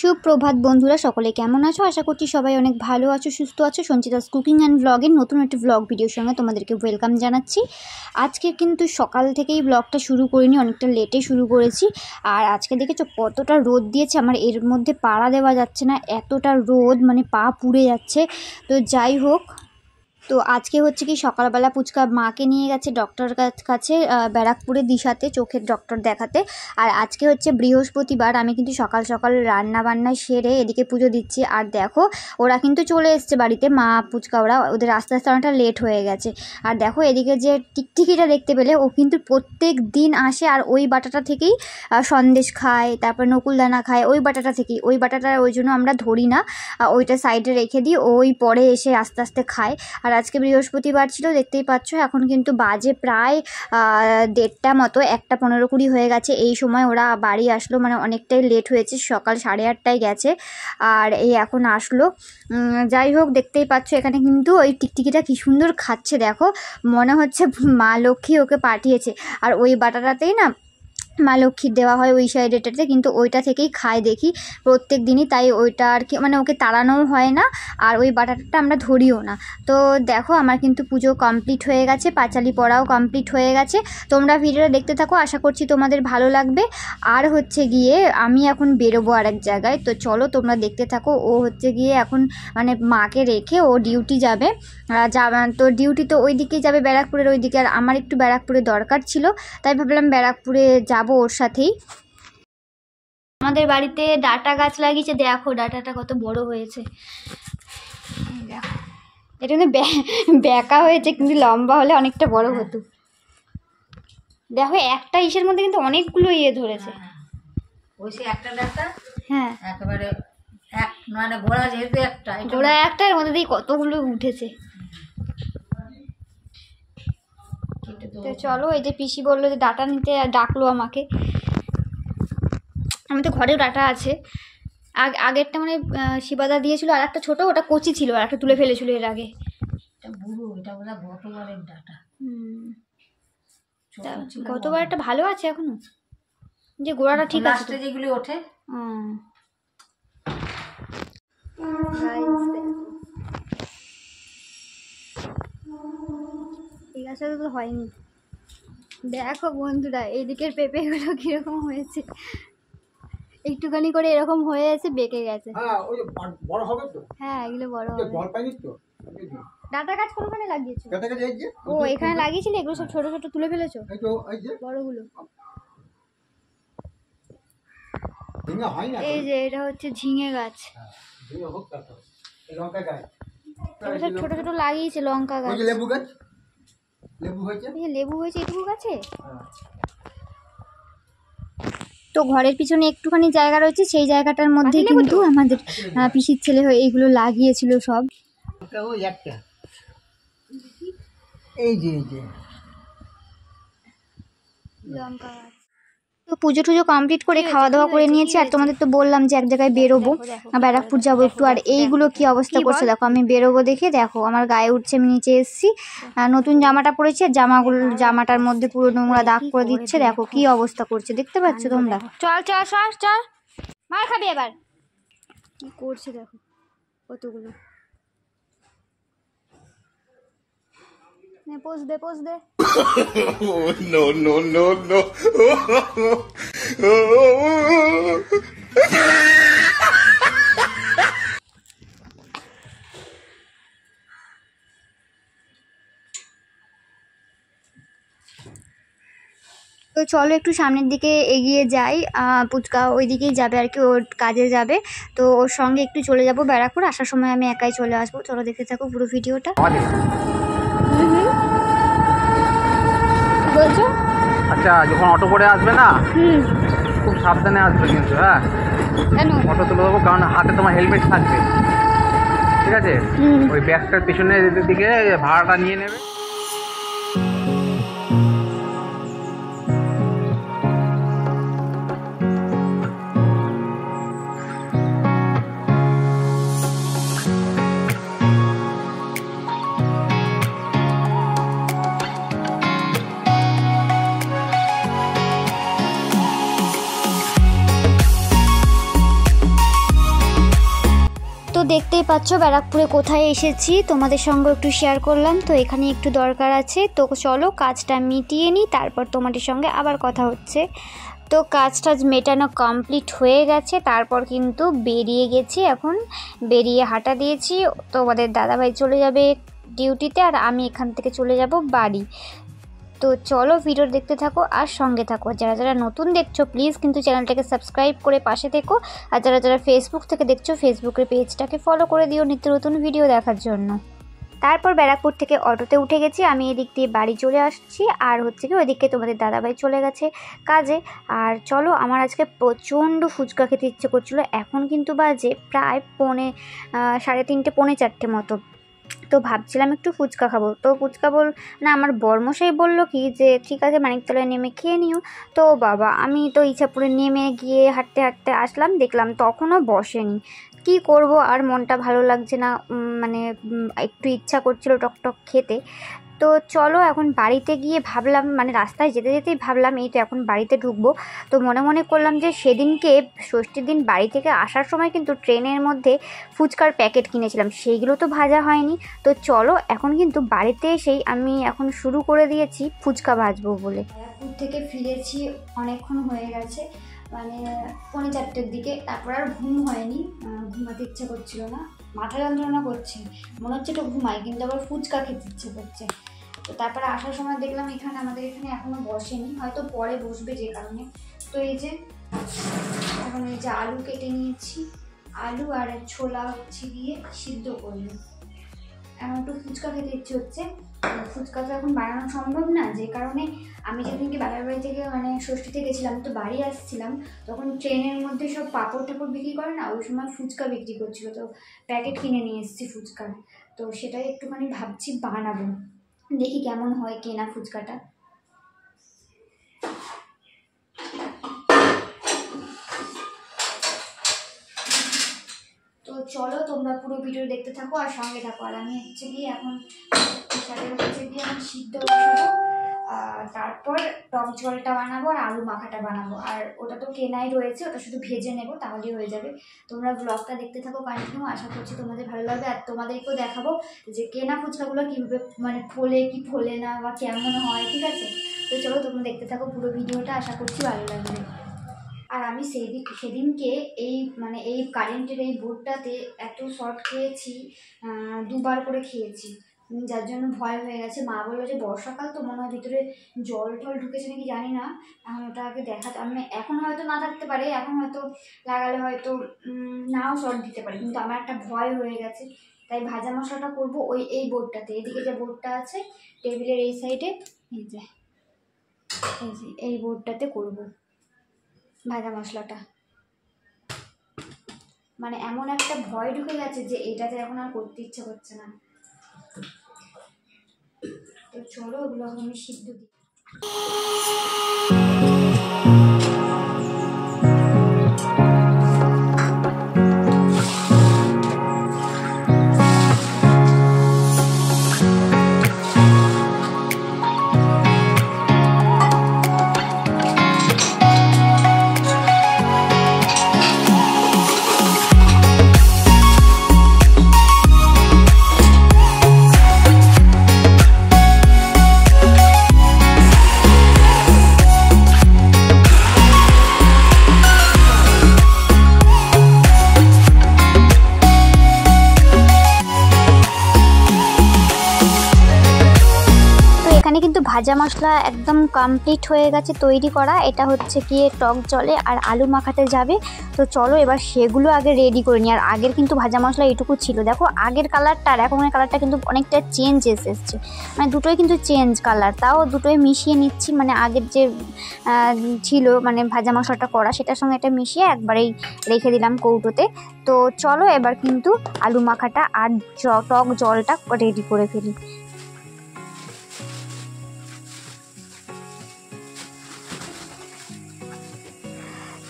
সুপ্রভাত বন্ধুরা, সকলে কেমন আছো? আশা করছি সবাই অনেক ভালো আছো, সুস্থ আছো। সঞ্চিতাস কুকিং অ্যান্ড ব্লগের নতুন একটি ব্লগ ভিডিওর সঙ্গে তোমাদেরকে ওয়েলকাম জানাচ্ছি। আজকে কিন্তু সকাল থেকেই ব্লগটা শুরু করিনি, অনেকটা লেটে শুরু করেছি। আর আজকে দেখেছো কতটা রোদ দিয়েছে, আমার এর মধ্যে পাড়া দেওয়া যাচ্ছে না, এতটা রোদ, মানে পা পুড়ে যাচ্ছে। তো যাই হোক, তো আজকে হচ্ছে কি সকালবেলা পুচকা মাকে নিয়ে গেছে ডক্টর কাছে ব্যারাকপুরে দিশাতে চোখের ডক্টর দেখাতে। আর আজকে হচ্ছে বৃহস্পতিবার, আমি কিন্তু সকাল সকাল রান্না বান্না সেরে এদিকে পুজো দিচ্ছি। আর দেখো ওরা কিন্তু চলে এসছে বাড়িতে, মা পুচকা ওদের আস্তে আস্তে অনেকটা লেট হয়ে গেছে। আর দেখো এদিকে যে টিকটিকিটা দেখতে পেলে, ও কিন্তু প্রত্যেক দিন আসে আর ওই বাটাটা থেকেই সন্দেশ খায়, তারপর নকুলদানা খায় ওই বাটাটা থেকেই। ওই বাটাটা ওই জন্য আমরা ধরি না, ওইটা সাইডে রেখে দিই, ওই পরে এসে আস্তে আস্তে খায়। আর আজকে বৃহস্পতিবার ছিল, দেখতেই পাচ্ছ এখন কিন্তু বাজে প্রায় 1:30টা মতো, 1:15-20 হয়ে গেছে। এই সময় ওরা বাড়ি আসলো, মানে অনেকটাই লেট হয়েছে, সকাল 8:30টায় গেছে আর এই এখন আসলো। যাই হোক, দেখতেই পাচ্ছ এখানে কিন্তু ওই টিকটিকিটা কি সুন্দর খাচ্ছে, দেখো মনে হচ্ছে মা লক্ষ্মী ওকে পাঠিয়েছে। আর ওই বাটাটাতেই না মা লক্ষ্মীর দেওয়া হয় ওই সাইডেটাতে, কিন্তু ওইটা থেকেই খায় দেখি প্রত্যেক দিনই, তাই ওইটা আর কি মানে ওকে তাড়ানোও হয় না, আর ওই বাটাটা আমরা ধরিও না। তো দেখো আমার কিন্তু পুজো কমপ্লিট হয়ে গেছে, পাঁচালি পড়াও কমপ্লিট হয়ে গেছে। তোমরা ভিডিওটা দেখতে থাকো, আশা করছি তোমাদের ভালো লাগবে। আর হচ্ছে গিয়ে আমি এখন বেরোবো আরেক জায়গায়, তো চলো তোমরা দেখতে থাকো। ও হচ্ছে গিয়ে এখন মানে মাকে রেখে ও ডিউটি যাবে, তো ডিউটি তো ওই দিকেই যাবে, ব্যারাকপুরের ওই দিকে। আর আমার একটু ব্যারাকপুরে দরকার ছিল, তাই ভাবলাম ব্যারাকপুরে যাব ওর সাথেই। আমাদের বাড়িতে ডাটা গাছ লাগিয়েছে, দেখো ডাটাটা কত বড় হয়েছে। এটা কিন্তু ব্যাকা হয়েছে, কিন্তু লম্বা হলে অনেকটা বড় হতো। দেখো একটা ইসের মধ্যে কিন্তু অনেকগুলো ধরেছে। ওই সে একটা ডাটা, হ্যাঁ একেবারে মানে গোড়া যেহেতু গোড়া একটা, এর মধ্যে দিয়ে কতগুলো উঠেছে। তো চলো, এই যে পিসি বললো যে ডাটা নিতে, ডাকলো আমাকে। আমি তো ঘরেও ডাটা আছে, আগেরটা মানে শিবাদা দিয়েছিল, আর একটা ছোটো, ওটা কচি ছিল, আর একটা তুলে ফেলেছিল এর আগে। বুড়ো, এটা বোধহয় গতবারের ডাটা। গতবার একটা ভালো আছে এখনো, যে গোড়াটা ঠিক আছে, যেগুলি ওঠে। ঠিক আছে, তো হয়নি। দেখো বন্ধুরা, এইদিকের পেঁপেগুলো কিরকম হয়েছে, একটুখানি করে এরকম হয়ে আছে, বেঁকে গেছে। হ্যাঁ এগুলো বড় হবে। ডাটা গাছ কোনখানে লাগিয়েছো? ও এখানে লাগিয়েছিলে, এগুলো সব ছোট ছোট তুলে ফেলেছো, বড়গুলো। এই যে এটা হচ্ছে ঝিঙে গাছ, সব ছোট ছোট লাগিয়েছে। লঙ্কা গাছ, লেবু হয়েছে এটুকু গাছে। তো ঘরের পিছনে একটুখানি জায়গা রয়েছে, সেই জায়গাটার মধ্যে কিন্তু আমাদের পিসির ছেলে হয়ে এইগুলো লাগিয়েছিল সব। লঙ্কা গাছ। তো পুজো টুজো কমপ্লিট করে খাওয়া দাওয়া করে নিয়েছি। আর তোমাদের তো বললাম যে এক জায়গায় বেরোবো, ব্যারাকপুর যাবো একটু। আর এইগুলো কি অবস্থা করছে দেখো, আমি বেরোবো দেখে দেখো আমার গায়ে উঠছে। আমি নিচে এসেছি, নতুন জামাটা পরেছি, আর জামাটার মধ্যে পুরো নোংরা দাগ করে দিচ্ছে। দেখো কি অবস্থা করছে, দেখতে পাচ্ছ তোমরা? চল চল চল চল, মার খাবি এবার। কি করছে দেখো কতগুলো। পোজ দে পোজ দে। No, no, no, no. তো চলো একটু সামনের দিকে এগিয়ে যাই। পুচকা ওই দিকেই যাবে আর কি, ওর কাজে যাবে। তো ওর সঙ্গে একটু চলে যাব ব্যারাকপুর, আসার সময় আমি একাই চলে আসবো। চলো দেখতে থাকো পুরো ভিডিওটা। বলছো? আচ্ছা, যখন অটো করে আসবে না, খুব সাবধানে আসবে কিন্তু। হ্যাঁ, কেন? অটো তুলে দেবো, কারণ হাতে তোমার হেলমেট থাকবে, ঠিক আছে? ওই ব্যাগটার পিছনের দিকে ভাড়াটা নিয়ে নেবে। দেখতেই পাচ্ছ ব্যারাকপুরে কোথায় এসেছি, তোমাদের সঙ্গে একটু শেয়ার করলাম। তো এখানে একটু দরকার আছে, তো চলো কাজটা মিটিয়ে নিই, তারপর তোমাদের সঙ্গে আবার কথা হচ্ছে। তো কাজটা মেটানো কমপ্লিট হয়ে গেছে, তারপর কিন্তু বেরিয়ে গেছি। এখন বেরিয়ে হাঁটা দিয়েছি, তোমাদের দাদাভাই চলে যাবে ডিউটিতে আর আমি এখান থেকে চলে যাব বাড়ি। তো চলো ভিডিও দেখতে থাকো আর সঙ্গে থাকো। যারা যারা নতুন দেখছো প্লিজ কিন্তু চ্যানেলটাকে সাবস্ক্রাইব করে পাশে থেকো, আর যারা যারা ফেসবুক থেকে দেখছো ফেসবুকের পেজটাকে ফলো করে দিও নিত্য নতুন ভিডিও দেখার জন্য। তারপর ব্যারাকপুর থেকে অটোতে উঠে গেছি, আমি এদিক দিয়ে বাড়ি চলে আসছি, আর হচ্ছে কি ওইদিকে তোমাদের দাদাভাই চলে গেছে কাজে। আর চলো আমার আজকে প্রচণ্ড ফুচকা খেতে ইচ্ছে করছিলো। এখন কিন্তু বাজে প্রায় 3:30 4:30 মতো। তো ভাবছিলাম একটু ফুচকা খাবো, তো ফুচকা না আমার বরমশাই বললো কি যে ঠিক আছে মানিকতলায় নেমে খেয়ে নিও। তো বাবা আমি তো ইচ্ছাপুরে নেমে গিয়ে হাঁটতে হাঁটতে আসলাম, দেখলাম তখনও বসেনি। কি করব, আর মনটা ভালো লাগছে না, মানে একটু ইচ্ছা করছিল টকটক খেতে। তো চলো এখন বাড়িতে গিয়ে ভাবলাম, মানে রাস্তায় যেতে যেতেই ভাবলাম এই তো এখন বাড়িতে ঢুকবো। তো মনে মনে করলাম যে সেদিনকে ষষ্ঠীর দিন বাড়ি থেকে আসার সময় কিন্তু ট্রেনের মধ্যে ফুচকার প্যাকেট কিনেছিলাম, সেইগুলো তো ভাজা হয়নি। তো চলো এখন কিন্তু বাড়িতে এসেই আমি এখন শুরু করে দিয়েছি ফুচকা ভাজবো বলে। ব্যারাকপুর থেকে ফিরেছি, অনেকক্ষণ হয়ে গেছে, মানে 4:30 দিকে। তারপর আর ঘুম হয়নি, ঘুমাতে ইচ্ছে করছিল না, মাথা যন্ত্রণা করছে, মনে হচ্ছে একটু ঘুমাই, কিন্তু আবার ফুচকা খেতে ইচ্ছে করছে। তো তারপরে আসার সময় দেখলাম আমাদের এখানে এখনও বসেনি, হয়তো পরে বসবে যে কারণে। তো এই যে এখন এই যে আলু কেটে নিয়েছি, আলু আর ছোলা হচ্ছে দিয়ে সিদ্ধ করলাম। এখন একটু ফুচকা খেতে ইচ্ছে হচ্ছে, ফুচকা তো এখন বানানো সম্ভব না, যে কারণে আমি যেদিনকে বাবার বাড়ি থেকে মানে ষষ্ঠীতে গেছিলাম, তো বাড়ি আসছিলাম তখন ট্রেনের মধ্যে সব পাঁপড় টাপড় বিক্রি করে না, ওই সময় ফুচকা বিক্রি করছিল, তো প্যাকেট কিনে নিয়ে এসেছি ফুচকার। তো সেটাই একটুখানি ভাবছি বানাবো, দেখি কেমন হয় কেনা ফুচকাটা। তো চলো তোমরা পুরো ভিডিও দেখতে থাকো আর সঙ্গে থাকো। আর আমি হচ্ছে গিয়ে এখন সিদ্ধ বসাবো, তারপর টক ঝোলটা বানাবো আর আলু মাখাটা বানাবো, আর ওটা তো কেনাই রয়েছে, ওটা শুধু ভেজে নেবো তাহলেই হয়ে যাবে। তোমরা ব্লগটা দেখতে থাকো কন্টিনিউ, আশা করছি তোমাদের ভালো লাগবে। আর তোমাদেরকেও দেখাবো যে কেনা ফুচকাগুলো কীভাবে মানে ফোলে কি ফোলে না বা কেমন হয়, ঠিক আছে? তো চলো তোমরা দেখতে থাকো পুরো ভিডিওটা, আশা করছি ভালো লাগবে। আর আমি সেদিনকে এই কারেন্টের এই বোর্ডটাতে এত শর্ট খেয়েছি, 2বার করে খেয়েছি, যার জন্য ভয় হয়ে গেছে। মা বললো যে বর্ষাকাল তো মনে হয় ভিতরে জল টল ঢুকেছে নাকি জানি না, এখন ওটা আগে দেখাতে। আমি এখন হয়তো না থাকতে পারে, এখন হয়তো লাগালে হয়তো নাও শর্ট দিতে পারে, কিন্তু আমার একটা ভয় হয়ে গেছে। তাই ভাজা মশলাটা করবো এই বোর্ডটাতে, এদিকে যে বোর্ডটা আছে টেবিলের এই সাইডে, এই বোর্ডটাতে করবো ভাজা মশলাটা। মানে এমন একটা ভয় ঢুকে গেছে যে এটাতে এখন আর করতে ইচ্ছা করছে না। তো চলো ওগুলো আমি সিদ্ধ দিই। এখানে কিন্তু ভাজা মশলা একদম কমপ্লিট হয়ে গেছে তৈরি করা। এটা হচ্ছে গিয়ে টক জলে আর আলু মাখাতে যাবে। তো চলো এবার সেগুলো আগে রেডি করে নিই। আর আগের কিন্তু ভাজা মশলা এটুকু ছিল, দেখো আগের কালারটা আর এখনের কালারটা কিন্তু অনেকটা চেঞ্জ এসেছে, মানে দুটোই কিন্তু চেঞ্জ কালার। তাও দুটোই মিশিয়ে নিচ্ছি, মানে আগের যে ছিল মানে ভাজা মশলাটা করা সেটার সঙ্গে এটা মিশিয়ে একবারেই রেখে দিলাম কৌটোতে। তো চলো এবার কিন্তু আলু মাখাটা আর টক জলটা রেডি করে ফেলি।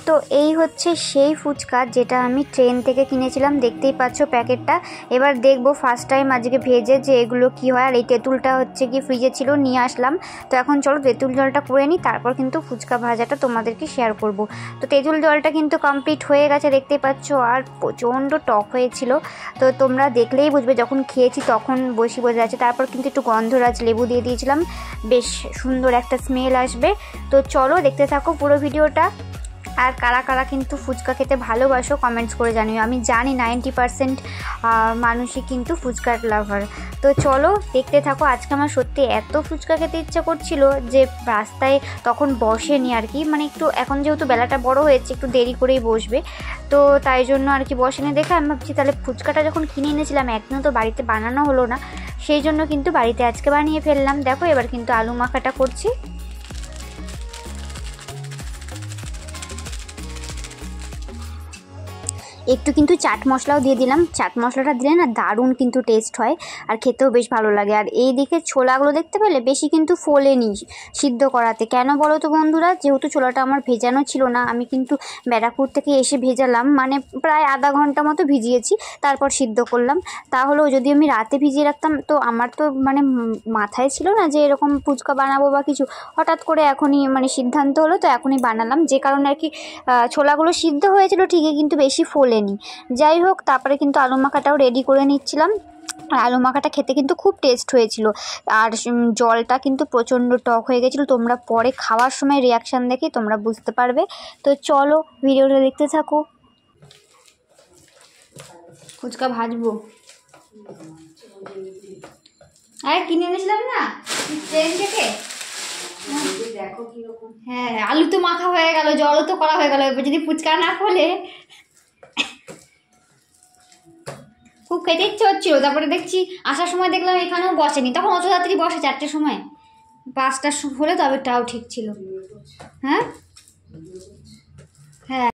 তো তো এই হচ্ছে সেই ফুচকা যেটা আমি ট্রেন থেকে কিনেছিলাম, দেখতেই পাচ্ছ প্যাকেটটা। এবার দেখবো ফার্স্ট টাইম আজকে ভেজে যে এগুলো কি হয়। আর এই তেঁতুলটা হচ্ছে কি ফ্রিজে ছিল, নিয়ে আসলাম। তো এখন চলো তেঁতুল জলটা করে নিই, তারপর কিন্তু ফুচকা ভাজাটা তোমাদেরকে শেয়ার করব। তো তেঁতুল জলটা কিন্তু কমপ্লিট হয়ে গেছে দেখতেই পাচ্ছ, আর প্রচণ্ড টক হয়েছিল। তো তোমরা দেখলেই বুঝবে, যখন খেয়েছি তখন বোঝা যাচ্ছে। তারপর কিন্তু একটু গন্ধরাজ লেবু দিয়ে দিয়েছিলাম, বেশ সুন্দর একটা স্মেল আসবে। তো চলো দেখতে থাকো পুরো ভিডিওটা। আর কারা কারা কিন্তু ফুচকা খেতে ভালোবাসো কমেন্টস করে জানিও। আমি জানি 90% মানুষই কিন্তু ফুচকার লাভার। তো চলো দেখতে থাকো। আজকে আমার সত্যি এত ফুচকা খেতে ইচ্ছা করছিল যে রাস্তায় তখন বসেনি আর কি, মানে একটু এখন যেহেতু বেলাটা বড় হয়েছে একটু দেরি করেই বসবে, তো তাই জন্য আর কি বসেনি দেখে আমি ভাবছি তাহলে ফুচকাটা যখন কিনে এনেছিলাম একদিনও তো বাড়িতে বানানো হলো না, সেই জন্য কিন্তু বাড়িতে আজকে বানিয়ে ফেললাম। দেখো এবার কিন্তু আলু মাখাটা করছি। একটু কিন্তু চাট মশলাও দিয়ে দিলাম। চাট মশলাটা দিলে না দারুণ কিন্তু টেস্ট হয়, আর খেতেও বেশ ভালো লাগে। আর এই দিকে ছোলাগুলো দেখতে পেলে বেশি কিন্তু ফোলেনি সিদ্ধ করাতে। কেন বলো তো বন্ধুরা, যেহেতু ছোলাটা আমার ভেজানো ছিল না, আমি কিন্তু ব্যারাকপুর থেকে এসে ভেজালাম, মানে প্রায় আধা ঘন্টা মতো ভিজিয়েছি, তারপর সিদ্ধ করলাম। তাহলেও যদি আমি রাতে ভিজিয়ে রাখতাম, তো আমার তো মানে মাথায় ছিল না যে এরকম ফুচকা বানাবো বা কিছু, হঠাৎ করে এখনই মানে সিদ্ধান্ত হলো, তো এখনই বানালাম। যে কারণে আর কি ছোলাগুলো সিদ্ধ হয়েছিল ঠিকই, কিন্তু বেশি ফোলেনি। যাই হোক, তারপরে কিন্তু আলু মাখাটাও রেডি করে নিচ্ছিলাম। আর আলু মাখাটা খেতে কিন্তু খুব টেস্ট হয়েছিল, আর জলটা কিন্তু প্রচণ্ড টক হয়ে গেছিলো। তোমরা পরে খাওয়ার সময় রিয়াকশান দেখে তোমরা বুঝতে পারবে। তো চলো ভিডিওটা দেখতে থাকো। ফুচকা ভাজবো, আরে কিনে এনেছিলাম না ট্রেন থেকে। দেখো কিরকম। হ্যাঁ, আলু তো মাখা হয়ে গেল, জলও তো করা হয়ে গেল, এবার যদি ফুচকা না খোলে। খুব খেতে ইচ্ছে হচ্ছিল, তারপরে দেখছি আসার সময় দেখলাম এখানেও বসেনি, তখন অত তাড়াতাড়ি বসে 4টের সময়, 5টার হলে তবে তাও ঠিক ছিল। হ্যাঁ হ্যাঁ।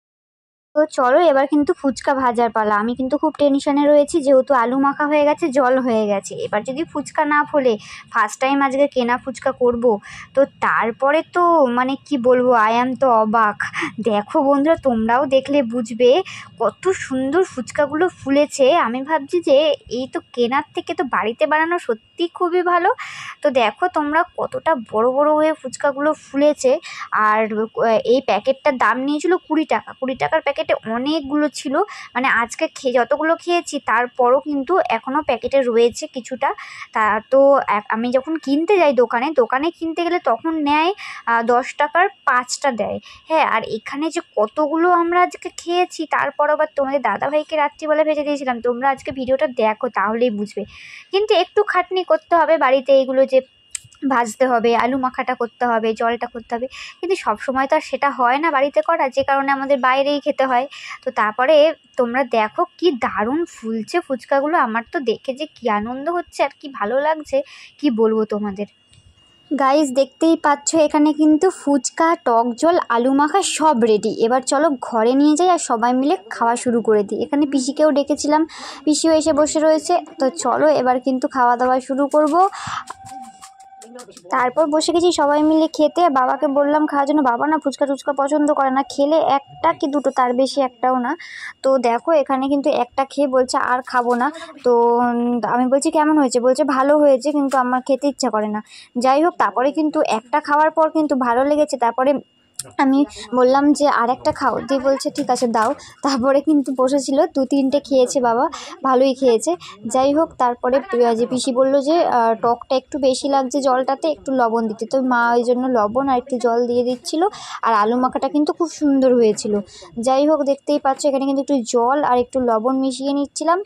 তো চলো এবার কিন্তু ফুচকা ভাজার পালা। আমি কিন্তু খুব টেনশনে রয়েছি, যেহেতু আলু মাখা হয়ে গেছে, জল হয়ে গেছে। এবার যদি ফুচকা না ফোলে, ফার্স্ট টাইম আজকে কেনা ফুচকা করব, তো তারপরে তো মানে কি বলবো, তো অবাক। দেখো বন্ধুরা, তোমরাও দেখলে বুঝবে কত সুন্দর ফুচকাগুলো ফুলেছে। আমি ভাবছি যে এই তো কেনার থেকে তো বাড়িতে বানানো সত্যি খুবই ভালো। তো দেখো তোমরা কতটা বড় বড় হয়ে ফুচকাগুলো ফুলেছে। আর এই প্যাকেটটার দাম নিয়েছিল 20 টাকা। 20 টাকার প্যাকেটে অনেকগুলো ছিল, মানে আজকে যতগুলো খেয়েছি তারপরও কিন্তু এখনও প্যাকেটে রয়েছে কিছুটা। তো আমি যখন কিনতে যাই দোকানে কিনতে গেলে তখন নেয় 10 টাকার 5টা দেয়। হ্যাঁ, আর এখানে যে কতগুলো আমরা আজকে খেয়েছি, তারপর আবার তোমাদের দাদাভাইকে রাত্রিবেলা ভেজে দিয়েছিলাম। তোমরা আজকে ভিডিওটা দেখো তাহলেই বুঝবে। কিন্তু একটু খাটনি করতে হবে বাড়িতে, এইগুলো যে ভাজতে হবে, আলু মাখাটা করতে হবে, জলটা করতে হবে, কিন্তু সব সময় তো আর সেটা হয় না বাড়িতে করা, যে কারণে আমাদের বাইরেই খেতে হয়। তো তারপরে তোমরা দেখো কি দারুণ ফুলছে ফুচকাগুলো। আমার তো দেখে যে কি আনন্দ হচ্ছে আর কি ভালো লাগছে, কি বলবো তোমাদের। গাইস দেখতেই পাচ্ছ এখানে কিন্তু ফুচকা, টক জল, আলু মাখা সব রেডি। এবার চলো ঘরে নিয়ে যাই আর সবাই মিলে খাওয়া শুরু করে দিই। এখানে পিসিকেও ডেকেছিলাম, পিসিও এসে বসে রয়েছে। তো চলো এবার কিন্তু খাওয়া দাওয়া শুরু করব। তারপর বসে গেছি সবাই মিলে খেতে। বাবাকে বললাম খাওয়ার জন্য, বাবা না ফুচকা টুচকা পছন্দ করে না, খেলে 1টা কি 2টো, তার বেশি একটাও না। তো দেখো এখানে কিন্তু একটা খেয়ে বলছে আর খাবো না। তো আমি বলছি কেমন হয়েছে, বলছে ভালো হয়েছে, কিন্তু আমার খেতে ইচ্ছা করে না। যাই হোক, তারপরে কিন্তু একটা খাওয়ার পর কিন্তু ভালো লেগেছে। তারপরে আমি বললাম যে আর একটা খাও, দিয়ে বলছে ঠিক আছে দাও। তারপরে কিন্তু বসেছিল 2-3টে খেয়েছে বাবা, ভালোই খেয়েছে। যাই হোক, তারপরে যে পিসি বললো যে টকটা একটু বেশি লাগছে জলটাতে, একটু লবণ দিতে। তো মা ওই জন্য লবণ আর একটু জল দিয়ে দিচ্ছিল। আর আলু মাখাটা কিন্তু খুব সুন্দর হয়েছিল। যাই হোক, দেখতেই পাচ্ছ এখানে কিন্তু একটু জল আর একটু লবণ মিশিয়ে নিচ্ছিলাম।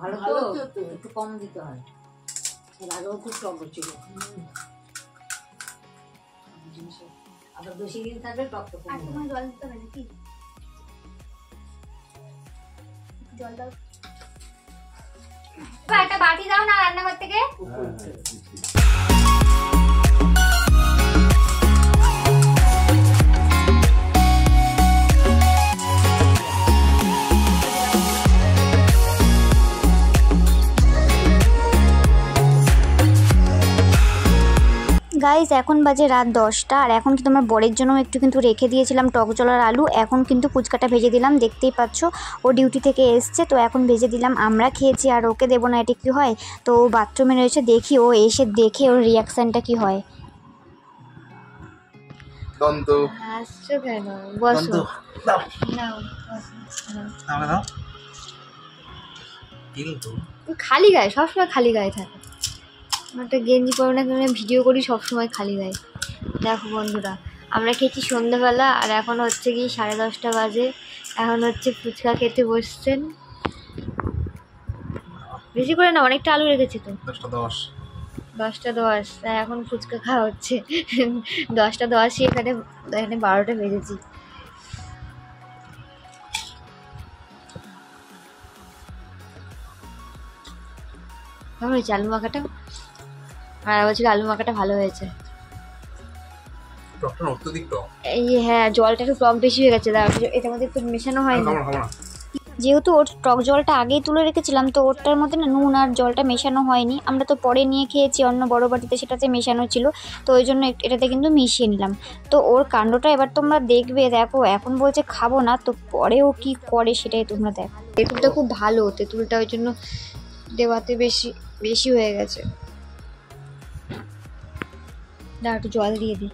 ভালো তো একটু কম দিতে হয়, এর আগেও খুব টক ছিল। আবার বেশি দিন থাকলে টকটা কম হবে। জল দিতে হবে নাকি? জল দাও, একটা বাটি দাও না রান্নাঘর থেকে। গাইস এখন বাজে রাত 10টা আর এখন কিন্তু আমার বরের জন্য একটু কিন্তু রেখে দিয়েছিলাম টক জলার আলু। এখন কিন্তু ফুচকাটা ভেজে দিলাম, দেখতেই পাচ্ছ ও ডিউটি থেকে এসছে, তো এখন ভেজে দিলাম। আমরা খেয়েছি আর ওকে দেবো না, এটা কি হয়? তো ও বাথরুমে রয়েছে, দেখি ও এসে দেখে ওর রিয়াকশানটা কি হয়। দন্ত হাসছো কেন? বসো। খালি গায়ে, সবসময় খালি গায়ে থাকে। একটা গেঞ্জি পরে না কেন, ভিডিও করি সবসময় খালি গায়ে। দেখো বন্ধুরা, আমরা খেয়েছি সন্ধ্যাবেলা আর এখন হচ্ছে কি 10:30 বাজে। এখন হচ্ছে ফুচকা খেতে বসছেন। বেশি করে না, অনেকটা আলু রেখেছি তো। 10:10 তাই এখন ফুচকা খাওয়া হচ্ছে। 10:10 এখানে 12টা বেজেছি। কেমন হয়েছে আলু মাখাটা? আর বলছিল আলু মাখাটা ভালো হয়েছে। এই হ্যাঁ, জলটা একটু টক বেশি হয়ে গেছে, এটার মধ্যে একটু মেশানো হয়নি। যেহেতু ওর টক জলটা আগেই তুলে রেখেছিলাম, তো ওরটার মধ্যে না নুন আর জলটা মেশানো হয়নি। আমরা তো পরে নিয়ে খেয়েছি অন্য বড় বাটিতে, সেটাতে মেশানো ছিল, তো ওই জন্য এটাতে কিন্তু মিশিয়ে নিলাম। তো ওর কাণ্ডটা এবার তোমরা দেখবে। দেখো এখন বলছে খাবো না, তো পরে ও কী করে সেটাই তোমরা দেখো। তেঁতুলটা খুব ভালো, তেঁতুলটা ওই জন্য দেওয়াতে বেশি হয়ে গেছে। দাঁড়া একটু জল দিয়ে দিই।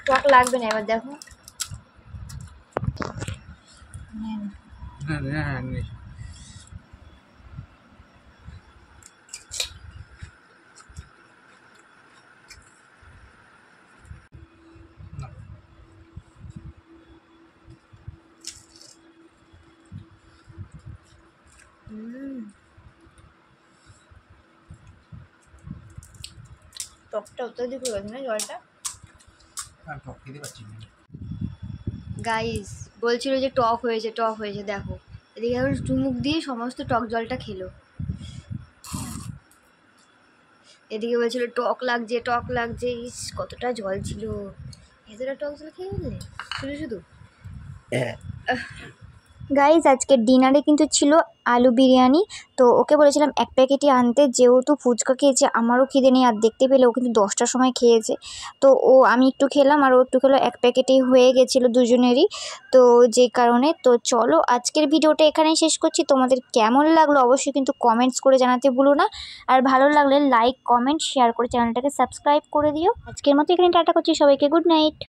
টক লাগবে না, এবার দেখো। টকটা অত্যাধিক হয়ে গেছে না জলটা। গাইস বলছিল যে টক হয়েছে। দেখো এদিকে এখন চুমুক দিয়ে সমস্ত টক জলটা খেলো। এদিকে বলছিল টক লাগছে। ইস কতটা জল ছিল, এতটা টক জল খেয়ে ফেললে শুধু। গাইজ আজকে ডিনারে কিন্তু ছিল আলু বিরিয়ানি। তো ওকে বলেছিলাম 1 প্যাকেটই আনতে, যেহেতু ফুচকা খেয়েছে আমারও খিদে নেই। আর দেখতে পেলে ও কিন্তু 10টার সময় খেয়েছে। তো আমি একটু খেলাম আর ও একটু খেলো, 1 প্যাকেটেই হয়ে গেছিলো দুজনেরই। তো যে কারণে তো চলো আজকের ভিডিওটা এখানেই শেষ করছি। তোমাদের কেমন লাগলো অবশ্যই কিন্তু কমেন্টস করে জানাতে ভুলো না। আর ভালো লাগলে লাইক কমেন্ট শেয়ার করে চ্যানেলটাকে সাবস্ক্রাইব করে দিও। আজকের মতো এখানে টাটা করছি সবাইকে, গুড নাইট।